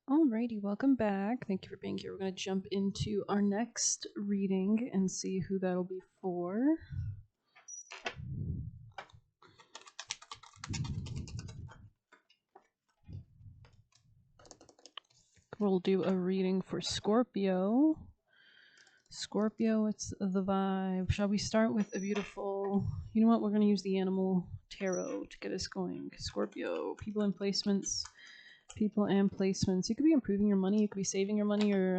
Alrighty, welcome back. Thank you for being here. We're going to jump into our next reading and see who that'll be for. We'll do a reading for Scorpio. Scorpio, it's the vibe. Shall we start with a beautiful... You know what? We're going to use the animal tarot to get us going. Scorpio, people and placements. People and placements. You could be improving your money. You could be saving your money or...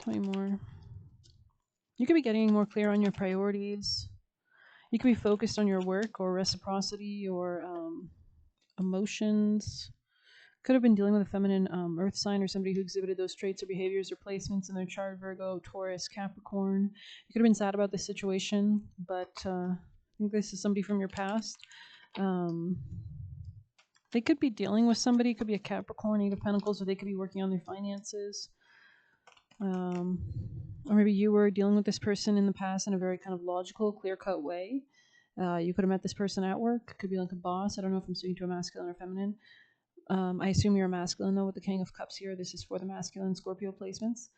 Tell me more. You could be getting more clear on your priorities. You could be focused on your work or reciprocity or emotions. Could have been dealing with a feminine earth sign or somebody who exhibited those traits or behaviors or placements in their chart: Virgo, Taurus, Capricorn. You could have been sad about this situation, but I think this is somebody from your past. They could be dealing with somebody. It could be a Capricorn, Eight of Pentacles, or they could be working on their finances. Or maybe you were dealing with this person in the past in a very kind of logical, clear-cut way. You could have met this person at work. Could be like a boss. I don't know if I'm speaking to a masculine or feminine. I assume you're a masculine, though, with the King of Cups here. This is for the masculine Scorpio placements.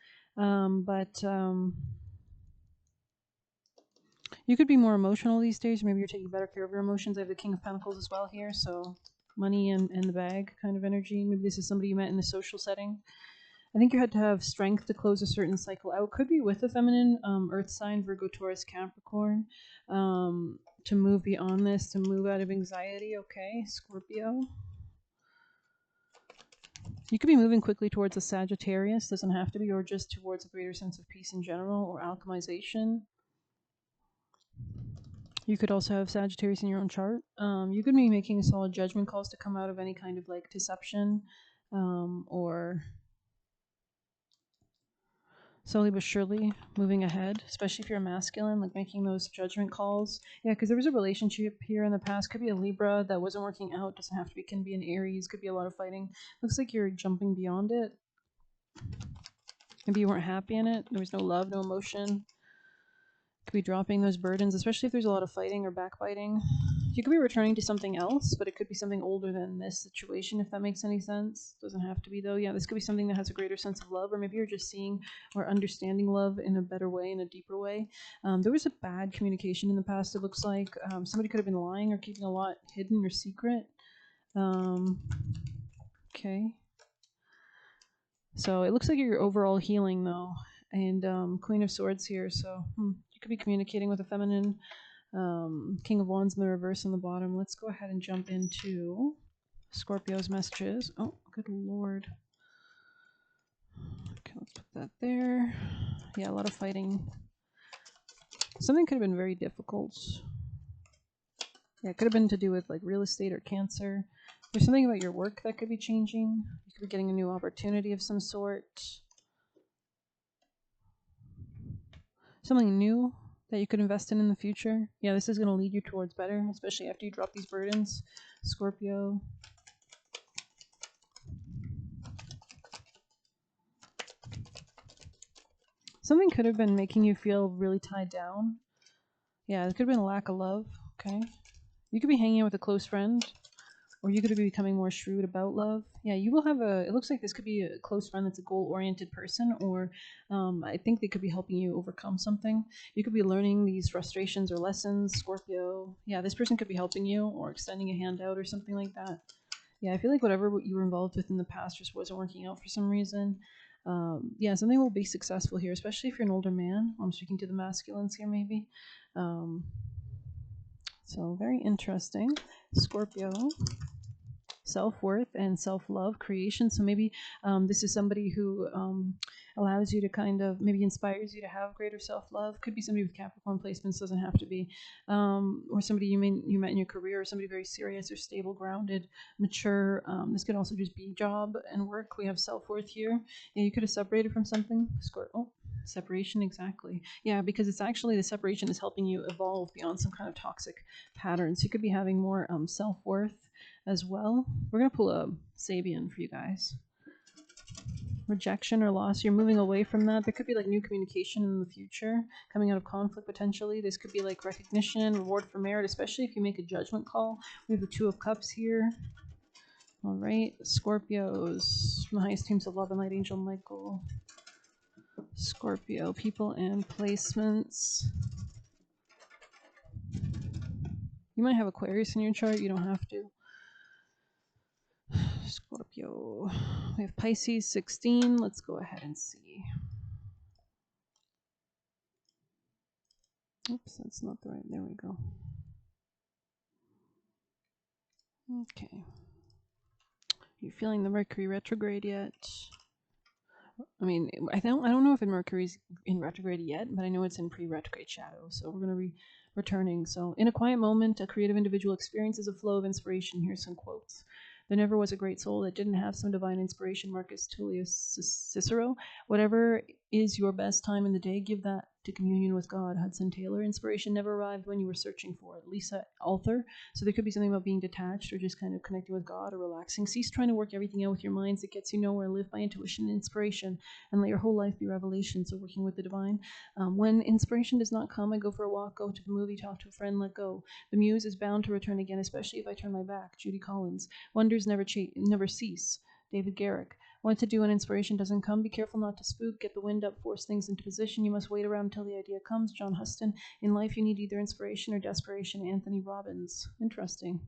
You could be more emotional these days. Maybe you're taking better care of your emotions. I have the King of Pentacles as well here, so money and the bag kind of energy. Maybe this is somebody you met in a social setting. I think you had to have strength to close a certain cycle out. Could be with a feminine earth sign, Virgo, Taurus, Capricorn, to move beyond this, to move out of anxiety. Okay, Scorpio. You could be moving quickly towards a Sagittarius, doesn't have to be, or just towards a greater sense of peace in general, or alchemization. You could also have Sagittarius in your own chart. You could be making solid judgment calls to come out of any kind of like deception, or slowly but surely moving ahead, especially if you're a masculine, like making those judgment calls. Yeah, because there was a relationship here in the past. Could be a Libra that wasn't working out. Doesn't have to be. Can be an Aries. Could be a lot of fighting. Looks like you're jumping beyond it. Maybe you weren't happy in it. There was no love, no emotion. Could be dropping those burdens, especially if there's a lot of fighting or backbiting. You could be returning to something else, but it could be something older than this situation, if that makes any sense. Doesn't have to be, though. Yeah, this could be something that has a greater sense of love, or maybe you're just seeing or understanding love in a better way, in a deeper way. There was a bad communication in the past, it looks like. Somebody could have been lying or keeping a lot hidden or secret. Okay. So it looks like you're overall healing, though. And Queen of Swords here, so you could be communicating with a feminine. King of Wands in the reverse on the bottom. Let's go ahead and jump into Scorpio's messages. Oh, good lord. Okay, let's put that there. Yeah, a lot of fighting. Something could have been very difficult. Yeah, it could have been to do with like real estate or cancer. There's something about your work that could be changing. You could be getting a new opportunity of some sort. Something new that you could invest in the future. Yeah, this is going to lead you towards better, especially after you drop these burdens, Scorpio. Something could have been making you feel really tied down. Yeah, it could have been a lack of love. Okay. You could be hanging out with a close friend, or you could be becoming more shrewd about love. Yeah, you will have it looks like this could be a close friend that's a goal-oriented person, or I think they could be helping you overcome something. You could be learning these frustrations or lessons, Scorpio. Yeah, this person could be helping you or extending a hand out or something like that. Yeah, I feel like whatever you were involved with in the past just wasn't working out for some reason. Yeah, something will be successful here, especially if you're an older man. I'm speaking to the masculines here, maybe. So very interesting. Scorpio. Self-worth and self-love creation. So maybe this is somebody who allows you to kind of, maybe inspires you to have greater self-love. Could be somebody with Capricorn placements, doesn't have to be. Or somebody you met in your career, or somebody very serious or stable, grounded, mature. This could also just be job and work. We have self-worth here. Yeah, you could have separated from something. Separation, exactly. Yeah, because it's actually the separation is helping you evolve beyond some kind of toxic patterns. You could be having more self-worth as well. We're going to pull a Sabian for you guys. Rejection or loss. You're moving away from that. There could be like new communication in the future, coming out of conflict potentially. This could be like recognition, reward for merit, especially if you make a judgment call. We have the Two of Cups here. All right, Scorpios from the highest teams of love and light, Angel Michael. Scorpio, people and placements. You might have Aquarius in your chart, you don't have to. Scorpio. We have Pisces 16. Let's go ahead and see. Oops, that's not the right. There we go. Okay. You feeling the Mercury retrograde yet? I mean, I don't know if Mercury's in retrograde yet, but I know it's in pre-retrograde shadow. So we're going to be returning. So in a quiet moment, a creative individual experiences a flow of inspiration. Here's some quotes. There never was a great soul that didn't have some divine inspiration. Marcus Tullius Cicero. Whatever is your best time in the day, give that to communion with God. Hudson Taylor. Inspiration never arrived when you were searching for it. Lisa Althor. So there could be something about being detached or just kind of connecting with God or relaxing. Cease trying to work everything out with your minds. It gets you nowhere. Live by intuition and inspiration, and let your whole life be revelation. So working with the divine. When inspiration does not come, I go for a walk, go to the movie, talk to a friend, let go. The muse is bound to return again, especially if I turn my back. Judy Collins. Wonders never cease. David Garrick. What to do when inspiration doesn't come? Be careful not to spook, get the wind up, force things into position. You must wait around until the idea comes. John Huston. In life, you need either inspiration or desperation. Anthony Robbins. Interesting.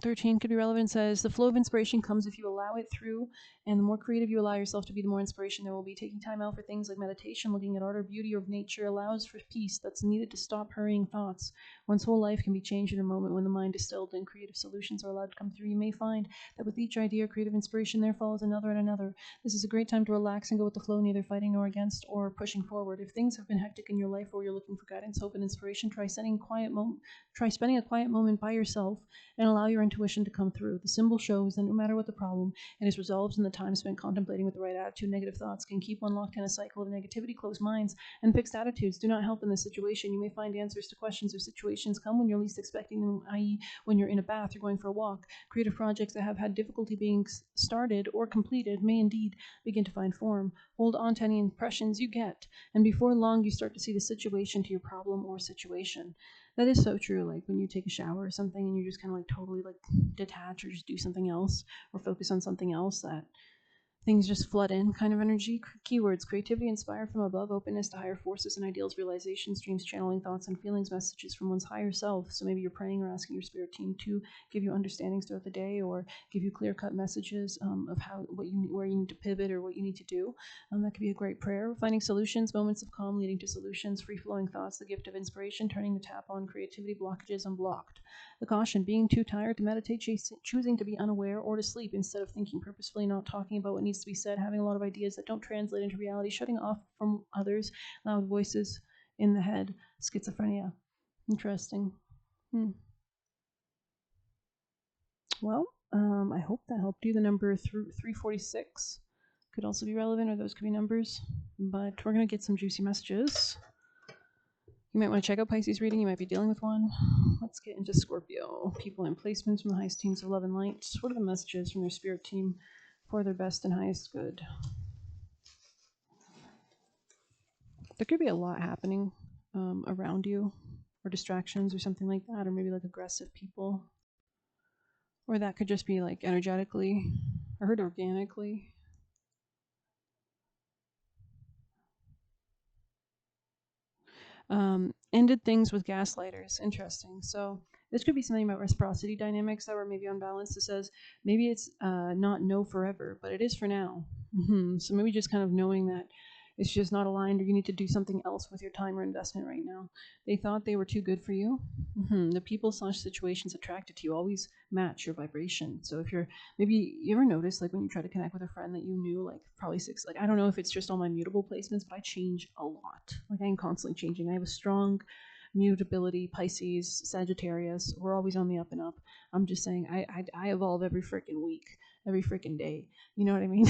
13 could be relevant. Says the flow of inspiration comes if you allow it through, and the more creative you allow yourself to be, the more inspiration there will be. Taking time out for things like meditation, looking at art or beauty of nature allows for peace that's needed to stop hurrying thoughts. One's whole life can be changed in a moment when the mind is stilled and creative solutions are allowed to come through. You may find that with each idea or creative inspiration there follows another and another. This is a great time to relax and go with the flow, neither fighting nor against or pushing forward. If things have been hectic in your life or you're looking for guidance, hope, and inspiration, try spending a quiet moment by yourself and allow your intuition to come through. The symbol shows that no matter what the problem, it is resolved in the time spent contemplating with the right attitude. Negative thoughts can keep one locked in a cycle of negativity. Closed minds and fixed attitudes do not help in this situation. You may find answers to questions or situations come when you're least expecting them, i.e., when you're in a bath or going for a walk. Creative projects that have had difficulty being started or completed may indeed begin to find form. Hold on to any impressions you get, and before long you start to see the situation to your problem or situation. That is so true. Like when you take a shower or something and you just kind of like totally like detach or just do something else or focus on something else, that things just flood in kind of energy. Keywords: creativity inspired from above, openness to higher forces and ideals, realizations, dreams, channeling thoughts and feelings, messages from one's higher self. So maybe you're praying or asking your spirit team to give you understandings throughout the day or give you clear-cut messages of where you need to pivot or what you need to do. That could be a great prayer. Finding solutions, moments of calm leading to solutions, free-flowing thoughts, the gift of inspiration, turning the tap on creativity, blockages unblocked. The caution: being too tired to meditate, choosing to be unaware or to sleep instead of thinking purposefully, not talking about what needs to be said, having a lot of ideas that don't translate into reality, shutting off from others, loud voices in the head, schizophrenia. Interesting. Well, I hope that helped you. The number 346 could also be relevant, or those could be numbers, but we're going to get some juicy messages. You might want to check out Pisces reading. You might be dealing with one. Let's get into Scorpio. People and placements from the highest teams of love and light. What are the messages from their spirit team for their best and highest good? There could be a lot happening around you, or distractions or something like that, or maybe like aggressive people. Or that could just be like energetically. I heard organically. Ended things with gaslighters. Interesting. So this could be something about reciprocity dynamics that were maybe unbalanced. It says maybe it's not no forever, but it is for now. So maybe just kind of knowing that it's just not aligned, or you need to do something else with your time or investment right now. They thought they were too good for you. The people/situations attracted to you always match your vibration. So if you're, maybe you ever notice, like when you try to connect with a friend that you knew like probably like I don't know if it's just all my mutable placements, but I change a lot. Like I am constantly changing. I have a strong mutability. Pisces, Sagittarius, we're always on the up and up. I'm just saying I evolve every freaking week, every freaking day. You know what I mean?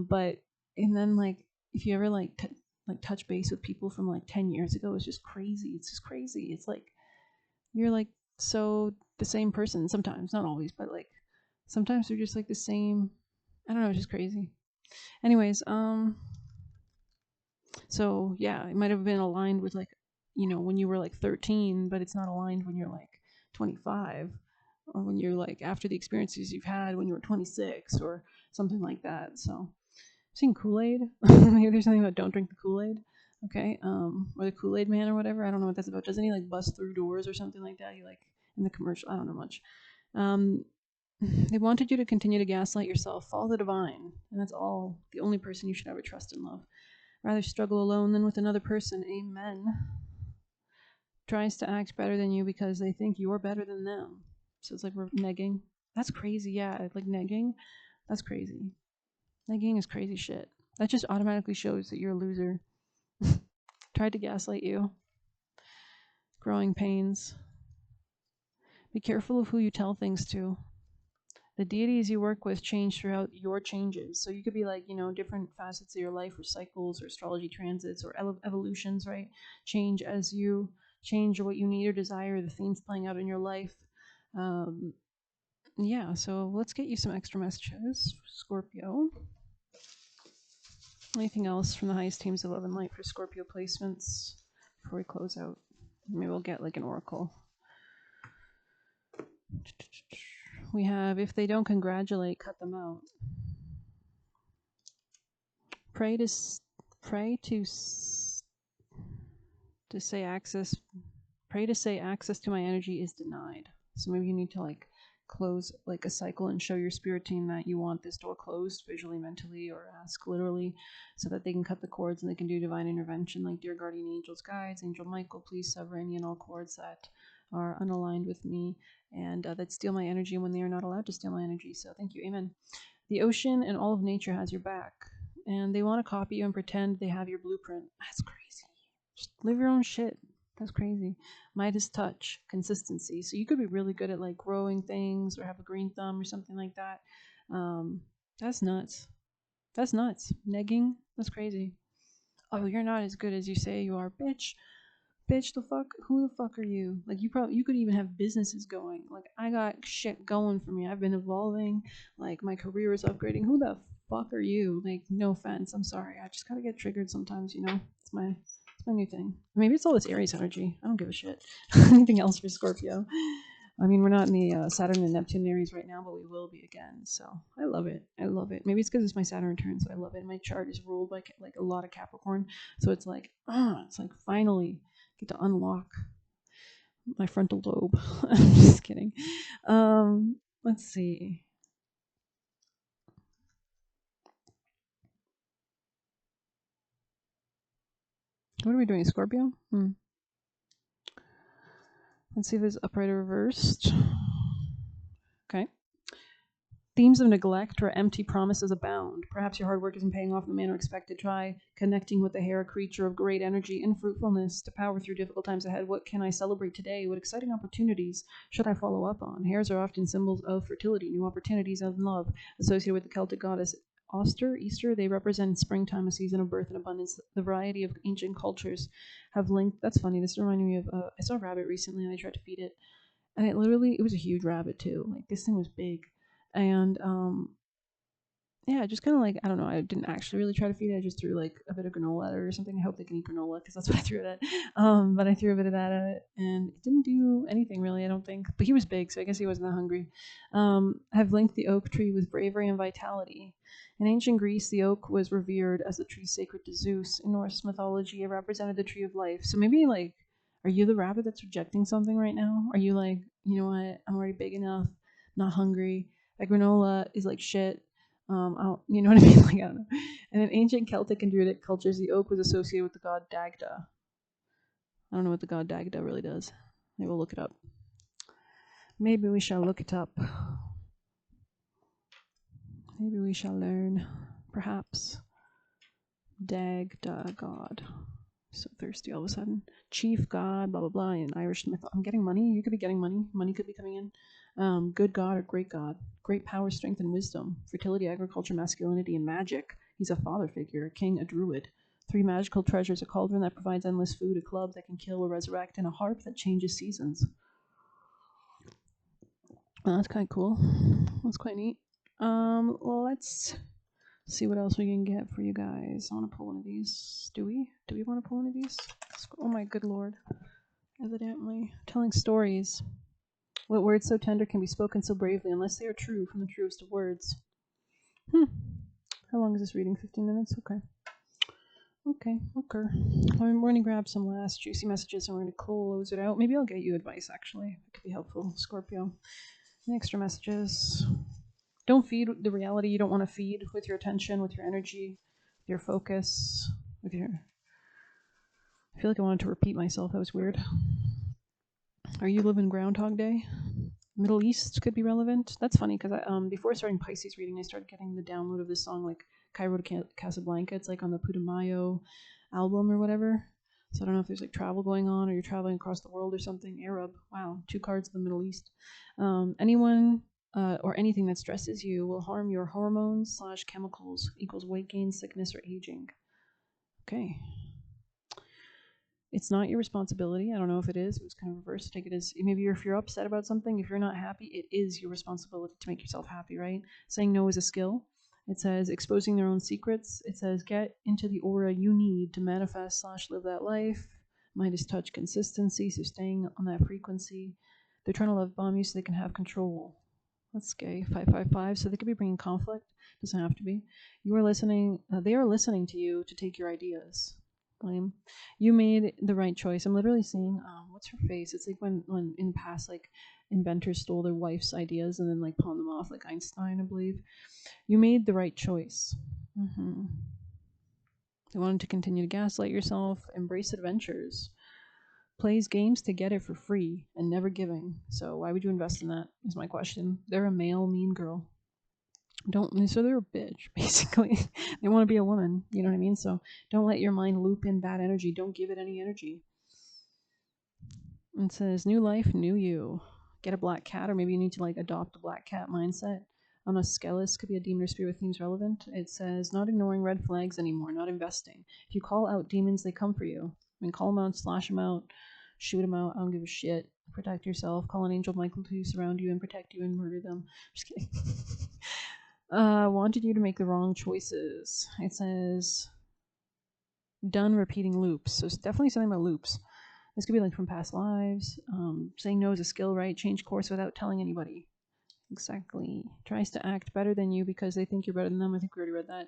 But and then like if you ever like touch base with people from like 10 years ago, it's just crazy. It's just crazy. It's like you're like so the same person sometimes, not always, but like sometimes they're just like the same. I don't know, it's just crazy. Anyways, so yeah, it might have been aligned with like when you were like 13, but it's not aligned when you're like 25, or when you're like after the experiences you've had when you were 26 or something like that. So I've seen Kool-Aid. Maybe there's something about don't drink the Kool-Aid. Okay, or the Kool-Aid Man or whatever. I don't know what that's about. Doesn't he like bust through doors or something like that? He like in the commercial. I don't know much. Um, they wanted you to continue to gaslight yourself. Follow the divine, and that's all. The only person you should ever trust and love. Rather struggle alone than with another person. Amen. Tries to act better than you because they think you're better than them. So it's like we're negging. That's crazy. Yeah, like negging. That's crazy. Negging is crazy shit. That just automatically shows that you're a loser. Tried to gaslight you. Growing pains. Be careful of who you tell things to. The deities you work with change throughout your changes. So you could be like, different facets of your life or cycles or astrology transits or evolutions, right? Change as you change what you need or desire, the themes playing out in your life. Yeah, so let's get you some extra messages, Scorpio. Anything else from the highest teams of love and light for Scorpio placements before we close out? Maybe we'll get like an oracle. We have, if they don't congratulate, cut them out. Pray to say access. Pray to say access to my energy is denied. So maybe you need to like close like a cycle and show your spirit team that you want this door closed visually, mentally, or ask literally, so that they can cut the cords and they can do divine intervention, like dear guardian angels, guides, Angel Michael, please sever any and all cords that are unaligned with me and that steal my energy when they are not allowed to steal my energy. So thank you, amen. The ocean and all of nature has your back, and they want to copy you and pretend they have your blueprint. That's crazy. Just live your own shit. That's crazy. Midas touch, consistency. So you could be really good at like growing things or have a green thumb or something like that. That's nuts. That's nuts. Negging. That's crazy. Oh, you're not as good as you say you are, bitch. Bitch, the fuck? Who the fuck are you? Like you could even have businesses going. Like I got shit going for me. I've been evolving. Like my career is upgrading. Who the fuck are you? Like no offense. I'm sorry. I just gotta get triggered sometimes. It's my new thing. Maybe it's all this Aries energy. I don't give a shit. Anything else for Scorpio? I mean, we're not in the Saturn and Neptune Aries right now, but we will be again. So I love it. I love it. Maybe it's because it's my Saturn return, so I love it. My chart is ruled by like a lot of Capricorn, so it's like finally get to unlock my frontal lobe. I'm just kidding. Let's see. What are we doing, Scorpio? Let's see if there's upright or reversed. Okay. Themes of neglect or empty promises abound. Perhaps your hard work isn't paying off in the manner expected. Try connecting with the hare, creature of great energy and fruitfulness to power through difficult times ahead. What can I celebrate today? What exciting opportunities should I follow up on? Hares are often symbols of fertility, new opportunities, and love. Associated with the Celtic goddess Easter, they represent springtime, a season of birth and abundance. The variety of ancient cultures have linked. That's funny. This reminded me of I saw a rabbit recently and I tried to feed it, and it was a huge rabbit too. Like this thing was big, and yeah, just kind of like I don't know. I didn't actually really try to feed it. I just threw like a bit of granola at it or something. I hope they can eat granola because that's what I threw it at. But I threw a bit of that at it, and it didn't do anything really. I don't think. But he was big, so I guess he wasn't that hungry. Have linked the oak tree with bravery and vitality. In ancient Greece, the oak was revered as the tree sacred to Zeus. In Norse mythology, it represented the tree of life. So maybe like, are you the rabbit that's rejecting something right now? Are you like, you know what? I'm already big enough. Not hungry. Like granola is like shit. You know what I mean? Like I don't know. And in ancient Celtic and Druidic cultures, the oak was associated with the god Dagda. I don't know what the god Dagda really does. Maybe we'll look it up. Maybe we shall look it up. Maybe we shall learn. Perhaps. Dagda god. So thirsty all of a sudden. Chief god, blah blah blah. In Irish myth, I'm getting money. You could be getting money. Money could be coming in. Good god or great god. Great power, strength, and wisdom. Fertility, agriculture, masculinity, and magic. He's a father figure, a king, a druid. 3 magical treasures: a cauldron that provides endless food, a club that can kill or resurrect, and a harp that changes seasons. That's kind of cool. That's quite neat. Let's See what else we can get for you guys. I want to pull one of these. Do we? Do we want to pull one of these? Oh my good lord. Evidently. Telling stories. What words so tender can be spoken so bravely unless they are true from the truest of words? How long is this reading? 15 minutes? Okay. Okay. We're going to grab some last juicy messages and we're going to close it out. Maybe I'll get you advice, actually. It could be helpful, Scorpio. Any extra messages? Don't feed the reality you don't want to feed with your attention, with your energy, with your focus, with your... I feel like I wanted to repeat myself. That was weird. Are you living Groundhog Day? Middle East could be relevant. That's funny because before starting Pisces reading, I started getting the download of this song like Cairo to Casablanca. It's like on the Putumayo album or whatever. So I don't know if there's like travel going on or you're traveling across the world or something. Arab. Wow, 2 cards of the Middle East. Anyone or anything that stresses you will harm your hormones / chemicals equals weight gain, sickness, or aging. Okay. It's not your responsibility. I don't know if it is. It was kind of reversed. Take it as maybe if you're upset about something, if you're not happy, it is your responsibility to make yourself happy, right? Saying no is a skill. It says exposing their own secrets. It says get into the aura you need to manifest / live that life. Midas touch consistency, so staying on that frequency. They're trying to love bomb you so they can have control. That's gay. 555. So they could be bringing conflict. Doesn't have to be. You are listening. They are listening to you to take your ideas. Lame. You made the right choice. I'm literally seeing, what's her face? It's like when in the past, like inventors stole their wife's ideas and then like pawned them off, like Einstein, I believe. You made the right choice. Mm-hmm. You wanted to continue to gaslight yourself, embrace adventures, plays games to get it for free and never giving. So why would you invest in that? Is my question. They're a male mean girl. So they're a bitch, basically. They want to be a woman, you know what I mean? So don't let your mind loop in bad energy. Don't give it any energy. It says, new life, new you. Get a black cat, or maybe you need to like adopt a black cat mindset. On a Skelis, could be a demon or spirit with themes relevant. It says, not ignoring red flags anymore, not investing. If you call out demons, they come for you. I mean, call them out, slash them out, shoot them out. I don't give a shit. Protect yourself. Call an angel Michael to surround you and protect you and murder them. Just kidding. Wanted you to make the wrong choices. It says, done repeating loops. So it's definitely something about loops. This could be like from past lives. Saying no is a skill, right? Change course without telling anybody. Exactly. Tries to act better than you because they think you're better than them. I think we already read that.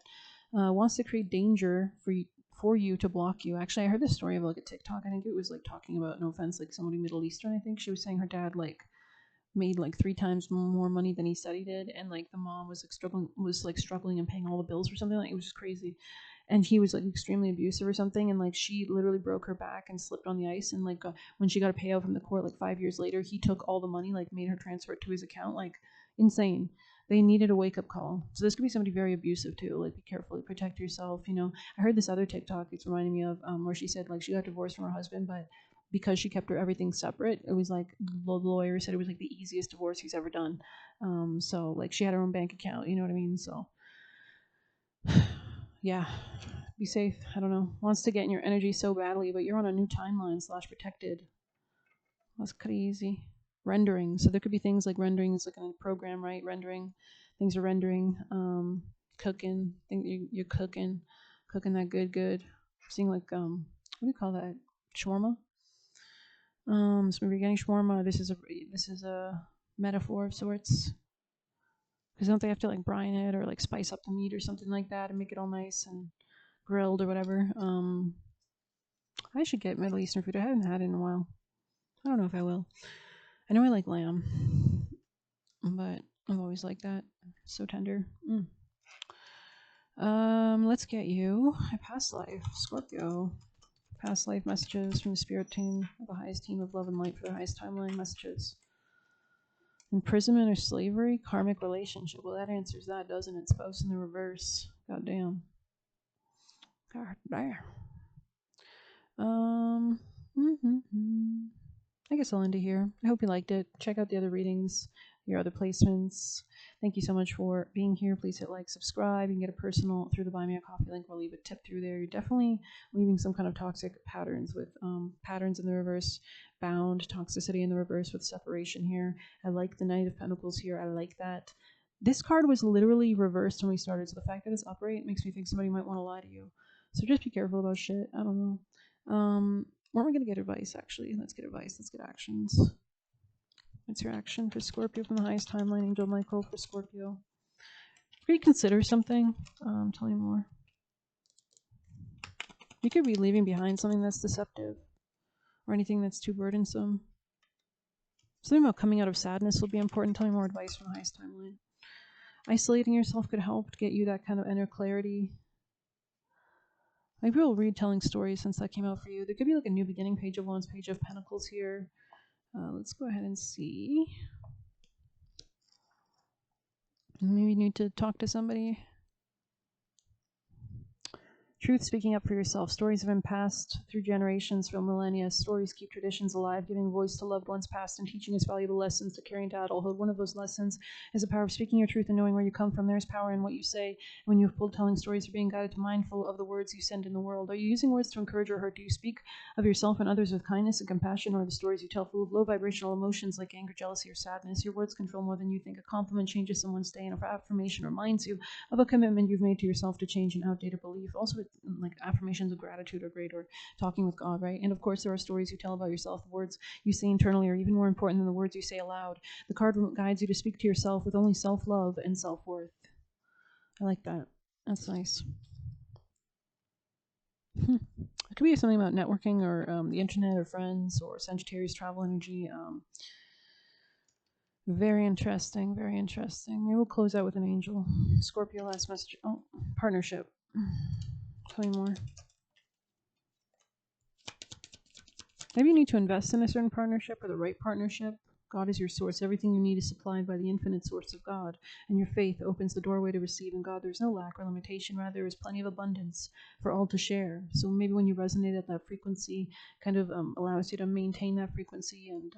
Wants to create danger for you to block you. Actually, I heard this story of like a TikTok. I think it was like talking about, no offense, like somebody Middle Eastern. I think she was saying her dad like made like 3 times more money than he said he did, and like the mom was like struggling and paying all the bills or something. Like it was just crazy, and he was like extremely abusive or something, and like she literally broke her back and slipped on the ice, and like when she got a payout from the court like 5 years later, he took all the money, like made her transfer it to his account. Like insane. They needed a wake-up call. So this could be somebody very abusive too. Like be careful, protect yourself. I heard this other TikTok it's reminding me of where she said like she got divorced from her husband, but because she kept everything separate, it was like the lawyer said it was like the easiest divorce he's ever done. So like she had her own bank account, you know what I mean? So yeah, be safe. I don't know. Wants to get in your energy so badly, but you're on a new timeline / protected. That's crazy. Rendering. So there could be things like rendering is like in a program, right? Rendering. Things are rendering. Cooking. You're cooking that good. Seeing like what do you call that? Shawarma. So maybe you're getting shawarma. This is a metaphor of sorts. Because don't they have to like brine it or like spice up the meat or something like that and make it all nice and grilled or whatever? I should get Middle Eastern food. I haven't had it in a while. I don't know if I will. I know I like lamb, but I've always liked that. So tender. Let's get you a past life, Scorpio. Past life messages from the spirit team, the highest team of love and light for the highest timeline messages. Imprisonment or slavery, karmic relationship. Well, that answers that, doesn't it? Spouse in the reverse. God damn. God damn. I guess I'll end it here. I hope you liked it. Check out the other readings, your other placements. Thank you so much for being here. Please hit like, subscribe. You can get a personal through the Buy Me a Coffee link. We'll leave a tip through there. You're definitely leaving some kind of toxic patterns with patterns in the reverse, bound, toxicity in the reverse with separation here. I like the Knight of Pentacles here. I like that. This card was literally reversed when we started, so the fact that it's upright makes me think somebody might want to lie to you. So just be careful about shit. I don't know. Where are we gonna get advice? Actually, let's get advice. Let's get actions. What's your action for Scorpio from the highest timeline? Angel Michael for Scorpio. Reconsider something. Tell me more. You could be leaving behind something that's deceptive, or anything that's too burdensome. Something about coming out of sadness will be important. Tell me more advice from the highest timeline. Isolating yourself could help to get you that kind of inner clarity. Maybe we'll read telling stories since that came out for you. There could be like a new beginning, Page of Wands, Page of Pentacles here. Let's go ahead and see. Maybe you need to talk to somebody. Truth, speaking up for yourself. Stories have been passed through generations, for millennia. Stories keep traditions alive, giving voice to loved ones past and teaching us valuable lessons to carry into adulthood. One of those lessons is the power of speaking your truth and knowing where you come from. There's power in what you say. When you have pulled telling stories, you're being guided to mindful of the words you send in the world. Are you using words to encourage or hurt? Do you speak of yourself and others with kindness and compassion, or the stories you tell full of low vibrational emotions like anger, jealousy, or sadness? Your words control more than you think. A compliment changes someone's day, and an affirmation reminds you of a commitment you've made to yourself to change an outdated belief. Also, like affirmations of gratitude are great, or talking with God, right? And of course, there are stories you tell about yourself. The words you say internally are even more important than the words you say aloud. The card guides you to speak to yourself with only self-love and self-worth. I like that. That's nice. It could be something about networking, or the internet, or friends, or Sagittarius travel energy. Very interesting, very interesting. Maybe we'll close out with an angel. Scorpio, last message. Oh, partnership. Tell me more. Maybe you need to invest in a certain partnership, or the right partnership. God is your source. Everything you need is supplied by the infinite source of God. And your faith opens the doorway to receive. In God, there's no lack or limitation. Rather, there is plenty of abundance for all to share. So maybe when you resonate at that frequency, kind of allows you to maintain that frequency and,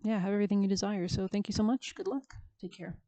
have everything you desire. So thank you so much. Good luck. Take care.